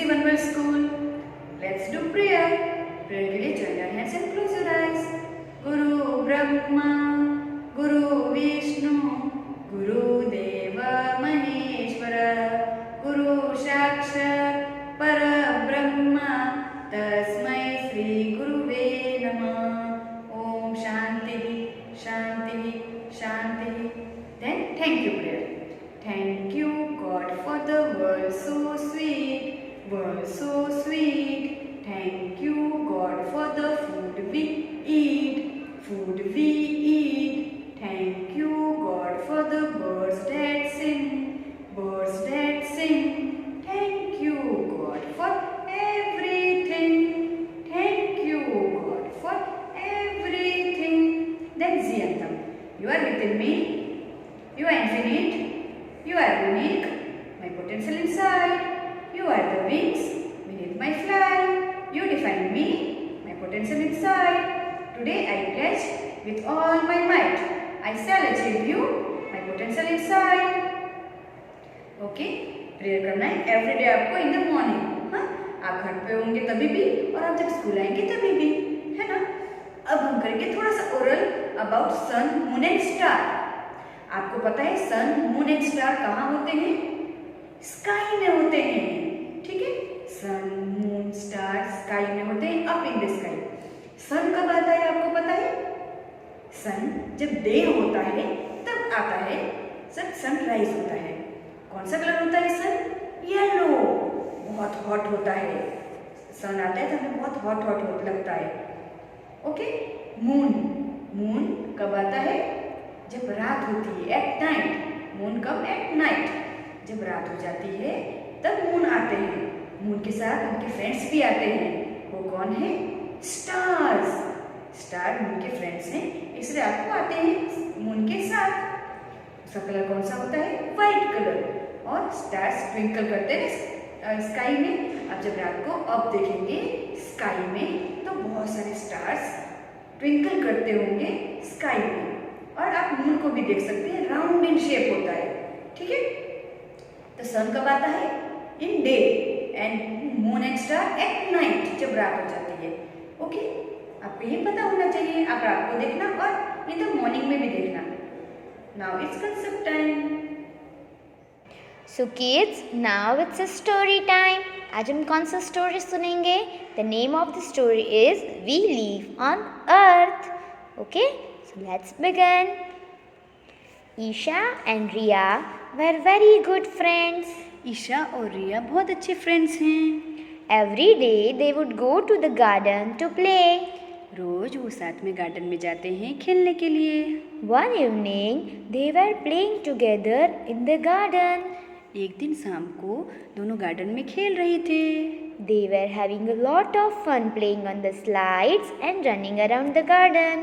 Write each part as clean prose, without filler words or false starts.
One World School. Let's do prayer. Prayer के लिए join your hands and close your eyes. Guru Brahma, Guru Vishnu, Guru Deva Maheshwara, Guru Sakshat Parabrahma, Tasmai Shri Guruve Namah. Om Shanti, Shanti, Shanti. Then thank you prayer. Thank you God for the world so sweet, world so sweet. Thank you God for the food we eat, food we eat. Thank you God for the birds that sing, birds that sing. Thank you God for everything. Thank you God for everything. Then Ziyantam. You are within me. You are infinite. You are unique, my potential inside. You are the wings beneath my flight. You define me, my potential inside. Today I pledge with all my might. I shall achieve you, my potential inside. Okay? Prayer करना है every day आपको in the morning. हाँ, आप घर पे होंगे तभी भी और आप जब स्कूल आएंगे तभी भी, है ना. अब हम करेंगे थोड़ा सा oral about sun, moon and star. आपको पता है सन, मून एंड स्टार कहाँ होते हैं? स्काई में होते हैं. ठीक है, सन, मून, स्टार स्काई में होते हैं, अप इन द स्काई. सन कब आता है आपको पता है? सन जब डे होता है तब आता है, जब सनराइज होता है. कौन सा कलर होता है सन? येलो. बहुत हॉट होता है. सन आता है तो हमें बहुत हॉट लगता है. ओके. मून, मून कब आता है? जब रात होती है, एट नाइट. मून कब? At night. जब रात हो जाती है तब मून आते हैं. मून के साथ उनके फ्रेंड्स भी आते हैं. वो कौन है? स्टार्स. स्टार मून के फ्रेंड्स हैं, इसलिए आपको आते हैं मून के साथ. उसका कलर कौन सा होता है? White colour. और स्टार्स ट्विंकल करते हैं स्काई में. अब जब रात को अब देखेंगे स्काई में तो बहुत सारे स्टार्स ट्विंकल करते होंगे स्काई में. और आप मून को भी देख सकते हैं, राउंड इन शेप होता है. ठीक है. तो सन कब आता है? In day. And moon and star at night, जब रात हो जाती है. ओके. आपको ये पता होना चाहिए. आप रात को देखना और इन द मॉर्निंग में भी देखना. Now it's concept time. So kids, now it's a story time. आज हम कौन सा स्टोरी सुनेंगे? The name of the story is We Live on Earth. Okay, so let's begin. Isha and Riya were very good friends. Isha और रिया बहुत अच्छे friends हैं. Every day they would go to the garden to play. रोज वो साथ में garden में जाते हैं खेलने के लिए. One evening they were playing together in the garden. एक दिन शाम को दोनों गार्डन में खेल रहे थे. They were having a lot of fun playing on the slides and running around the garden.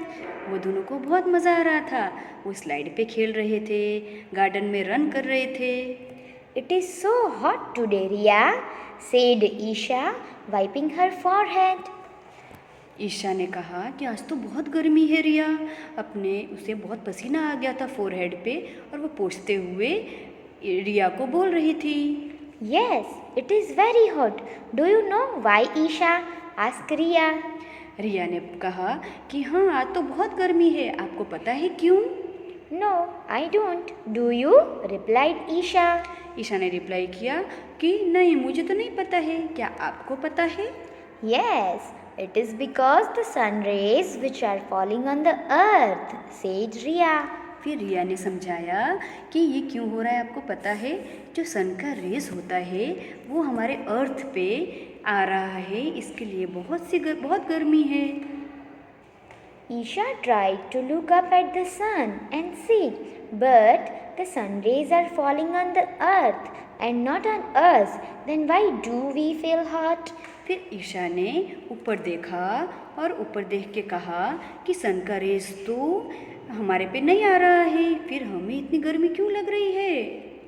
वो दोनों को बहुत मज़ा आ रहा था. वो स्लाइड पे खेल रहे थे, गार्डन में रन कर रहे थे. It is so hot today, Riya, said Isha, wiping her forehead. Isha ने कहा कि आज तो बहुत गर्मी है रिया. उसे बहुत पसीना आ गया था फोरहेड पे और वो पोंछते हुए रिया को बोल रही थी. Yes, it is very hot. Do you know why, Isha? asked Riya. रिया ने कहा कि हाँ आज तो बहुत गर्मी है. आपको पता है क्यों? No, I don't. Do you? replied Isha. Isha ने रिप्लाई किया कि नहीं, मुझे तो नहीं पता है. क्या आपको पता है? Yes, it is because the sun rays which are falling on the earth, said Riya. फिर रिया ने समझाया कि ये क्यों हो रहा है. आपको पता है, जो सन का रेस होता है वो हमारे अर्थ पे आ रहा है, इसके लिए बहुत गर्मी है. Isha tried to look up at the sun and see, but the sun rays are falling on the earth and not on us. Then why do we feel hot? फिर ईशा ने ऊपर देखा और ऊपर देख के कहा कि सन का रेस तो हमारे पे नहीं आ रहा है, फिर हमें इतनी गर्मी क्यों लग रही है?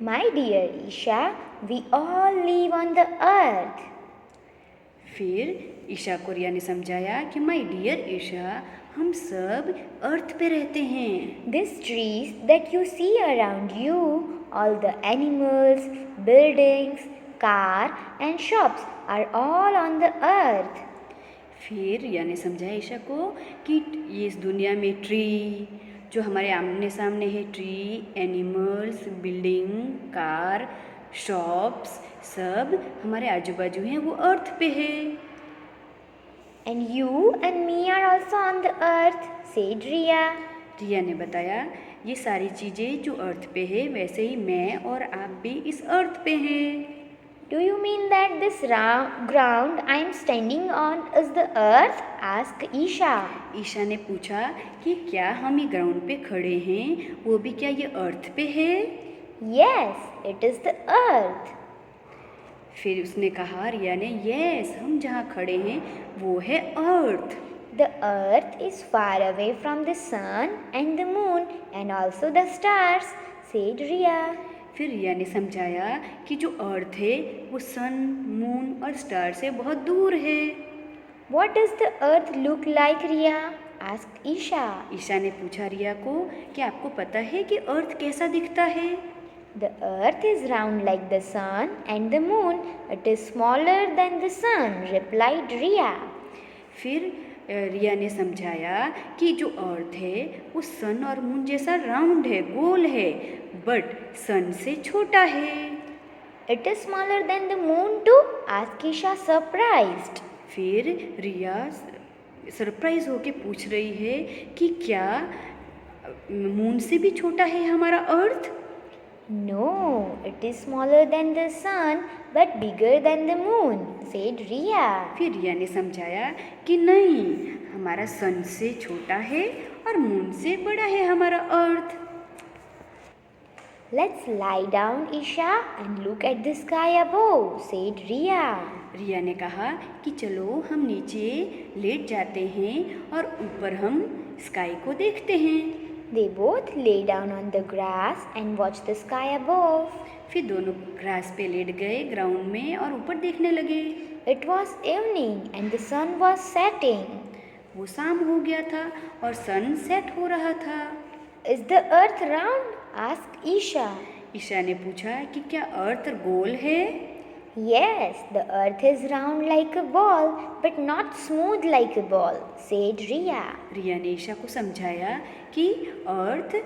My dear Isha, we all live on the earth. फिर ईशा को रिया ने समझाया कि माय डियर ईशा, हम सब अर्थ पे रहते हैं. These trees that you see around you, all the animals, buildings, car and shops, are all on the earth. फिर रिया ने समझाया ईशा को कि ये इस दुनिया में ट्री, जो हमारे आमने सामने है, tree, animals, building, car, shops, सब हमारे आजू बाजू हैं, वो अर्थ पे है। And you and me are also on the earth, said Riya. रिया ने बताया ये सारी चीज़ें जो अर्थ पे है, वैसे ही मैं और आप भी इस अर्थ पे हैं। Do you mean that this ground I am standing on is the earth? Asked Isha. Isha ने पूछा कि क्या हम ये ग्राउंड पे खड़े हैं, वो भी क्या ये अर्थ पे है? Yes, it is the earth. फिर उसने कहा, रिया ने, यस, हम जहाँ खड़े हैं वो है अर्थ। The earth is far away from the sun and the moon and also the stars, said Riya. फिर रिया ने समझाया कि जो अर्थ है वो सन, मून और स्टार से बहुत दूर है। What does the earth look like, Riya? Asked Isha. Isha ने पूछा रिया को कि आपको पता है कि अर्थ कैसा दिखता है? The earth is round like the sun and the moon. It is smaller than the sun, replied Riya. फिर रिया ने समझाया कि जो अर्थ है वो सन और मून जैसा राउंड है, गोल है, बट सन से छोटा है। It is smaller than the moon too? asked Isha, surprised. फिर रिया सरप्राइज होके पूछ रही है कि क्या मून से भी छोटा है हमारा अर्थ? No, it is smaller than the sun but bigger than the moon, said Riya. फिर रिया ने समझाया कि नहीं, हमारा सन से छोटा है और मून से बड़ा है हमारा अर्थ। Let's lie down, Isha, and look at the sky above, said Riya. रिया ने कहा कि चलो हम नीचे लेट जाते हैं और ऊपर हम स्काई को देखते हैं। They both lay down on the grass and watched the sky above. फिर दोनों ग्रास पे लेट गए ग्राउंड में और ऊपर देखने लगे। It was evening and the sun was setting. वो शाम हो गया था और सन सेट हो रहा था। Is the earth round? asked Isha. Isha ने पूछा कि क्या अर्थ गोल है? Yes, the earth is round like a ball but not smooth like a ball, said Riya. रिया ने ईशा को समझाया कि अर्थ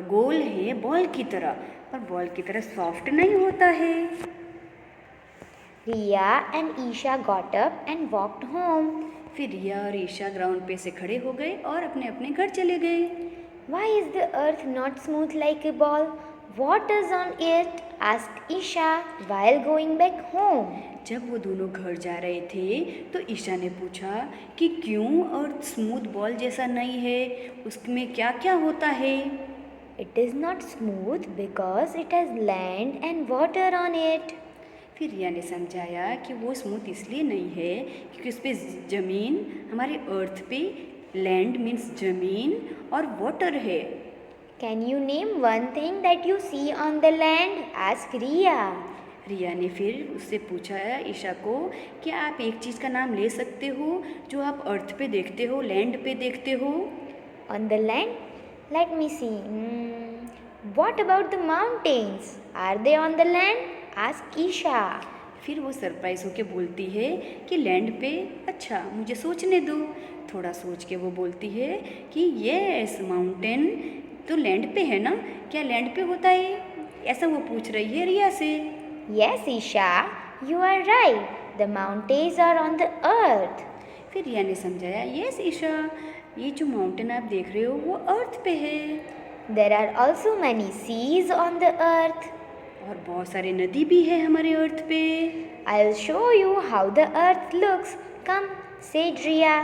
गोल है बॉल की तरह, पर बॉल की तरह सॉफ्ट नहीं होता है। Riya and Isha got up and walked home. फिर रिया और ईशा ग्राउंड पे से खड़े हो गए और अपने अपने घर चले गए। Why is the earth not smooth like a ball? What is on it? asked Isha while going back home. जब वो दोनों घर जा रहे थे तो ईशा ने पूछा कि क्यों अर्थ स्मूथ बॉल जैसा नहीं है, उसमें क्या क्या होता है? It is not smooth because it has land and water on it. फिर रिया ने समझाया कि वो स्मूथ इसलिए नहीं है क्योंकि उस पर ज़मीन, हमारे अर्थ पे लैंड मीन्स ज़मीन और वाटर है। Can you name one thing that you see on the land? asked Riya. रिया ने फिर उससे पूछा ईशा को कि आप एक चीज़ का नाम ले सकते हो जो आप अर्थ पे देखते हो, लैंड पे देखते हो? On the land? Let me see. What about the mountains? Are they on the land? asked Isha. फिर वो सरप्राइज होके बोलती है कि लैंड पे, अच्छा मुझे सोचने दो। थोड़ा सोच के वो बोलती है कि यस, माउंटेन तो लैंड पे है ना, क्या लैंड पे होता है? ऐसा वो पूछ रही है रिया से। Yes, Isha, you are right. The mountains are on the earth. फिर रिया ने समझाया, यस ईशा, ये जो माउंटेन आप देख रहे हो वो अर्थ पे है। There are also many seas on the earth. और बहुत सारे नदी भी है हमारे अर्थ पे। I'll show you how the earth looks. Come, said Riya.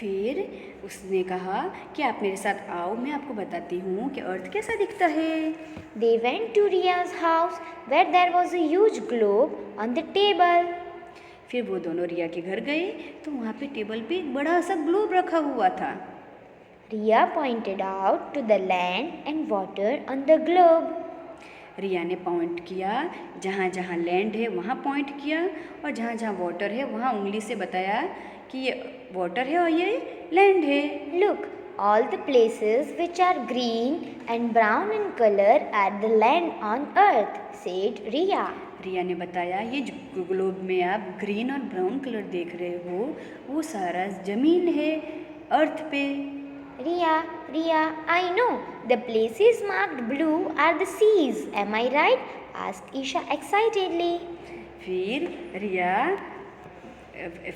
फिर उसने कहा कि आप मेरे साथ आओ, मैं आपको बताती हूँ कि अर्थ कैसा दिखता है। They went to Riya's house where there was a huge globe on the table. फिर वो दोनों रिया के घर गए तो वहाँ पे टेबल पे एक बड़ा सा ग्लोब रखा हुआ था। Riya pointed out to the land and water on the globe. रिया ने पॉइंट किया, जहाँ जहाँ लैंड है वहाँ पॉइंट किया और जहाँ जहाँ वाटर है वहाँ उंगली से बताया कि ये वाटर है और ये लैंड है। Look, all the places which are green and brown in color are the land on earth, said Riya. रिया ने बताया ये जो ग्लोब में आप ग्रीन और ब्राउन कलर देख रहे हो वो सारा ज़मीन है अर्थ पे। Ria, I know. The places marked blue are the seas. Am I right? Asked Isha excitedly.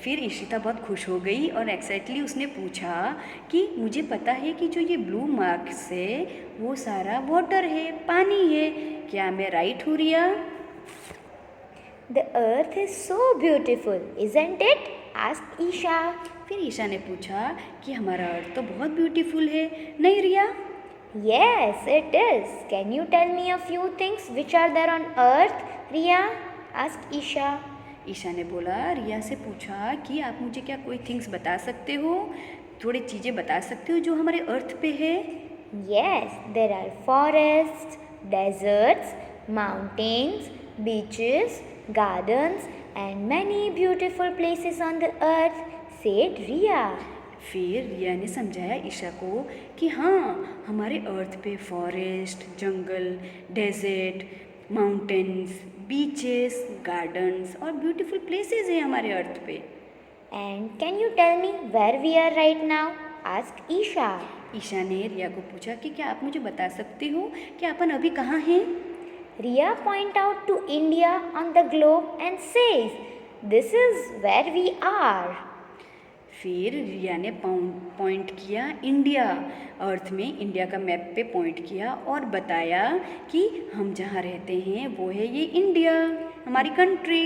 फिर ईशिता बहुत खुश हो गई और एक्साइटली उसने पूछा कि मुझे पता है कि जो ये ब्लू मार्क्स है वो सारा वाटर है, पानी है, क्या मैं राइट हूँ रिया? The earth is so beautiful, isn't it? Asked Isha. फिर ईशा ने पूछा कि हमारा अर्थ तो बहुत ब्यूटीफुल है, नहीं रिया? Yes, it is. Can you tell me a few things which are there on earth, Ria? Asked Isha. Isha ने बोला, रिया से पूछा कि आप मुझे क्या कोई थिंग्स बता सकते हो, थोड़ी चीज़ें बता सकते हो जो हमारे अर्थ पे है? Yes, there are forests, deserts, mountains, beaches, gardens, and many beautiful places on the earth, said Ria. फिर रिया ने समझाया ईशा को कि हाँ, हमारे अर्थ पे फॉरेस्ट, जंगल, डेजर्ट, माउंटेन्स, बीचेस, गार्डन्स और ब्यूटीफुल प्लेसेस हैं हमारे अर्थ पे। And can you tell me where we are right now? Asked Isha. Isha ने रिया को पूछा कि क्या आप मुझे बता सकते हो कि अपन अभी कहाँ हैं? Ria point out to India on the globe and says, "This is where we are." फिर रिया ने पॉइंट किया इंडिया, अर्थ में इंडिया का मैप पे पॉइंट किया और बताया कि हम जहाँ रहते हैं वो है ये इंडिया, हमारी country.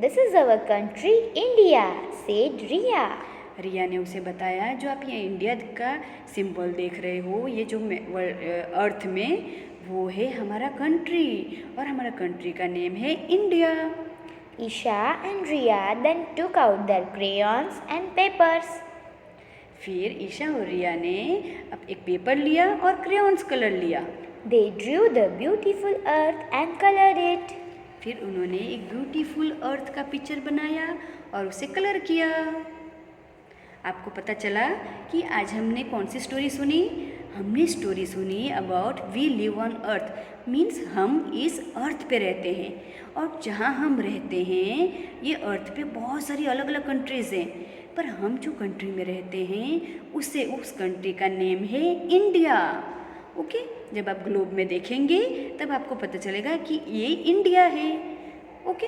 This is our country, India, said Ria. रिया ने उसे बताया जो आप ये इंडिया का सिंबल देख रहे हो, ये जो अर्थ में वो है हमारा कंट्री और हमारा कंट्री का नेम है India. Isha and Ria then took out their crayons and papers. फिर ईशा और रिया ने अब एक पेपर लिया और क्रेयॉन्स कलर लिया। They drew the beautiful earth and colored it. फिर उन्होंने एक ब्यूटीफुल अर्थ का पिक्चर बनाया और उसे कलर किया। आपको पता चला कि आज हमने कौन सी स्टोरी सुनी? हमने स्टोरी सुनी about we live on earth, means हम इस अर्थ पे रहते हैं और जहाँ हम रहते हैं ये अर्थ पे बहुत सारी अलग अलग कंट्रीज़ हैं, पर हम जो कंट्री में रहते हैं उससे उस कंट्री का नेम है इंडिया। ओके, जब आप ग्लोब में देखेंगे तब आपको पता चलेगा कि ये इंडिया है। ओके।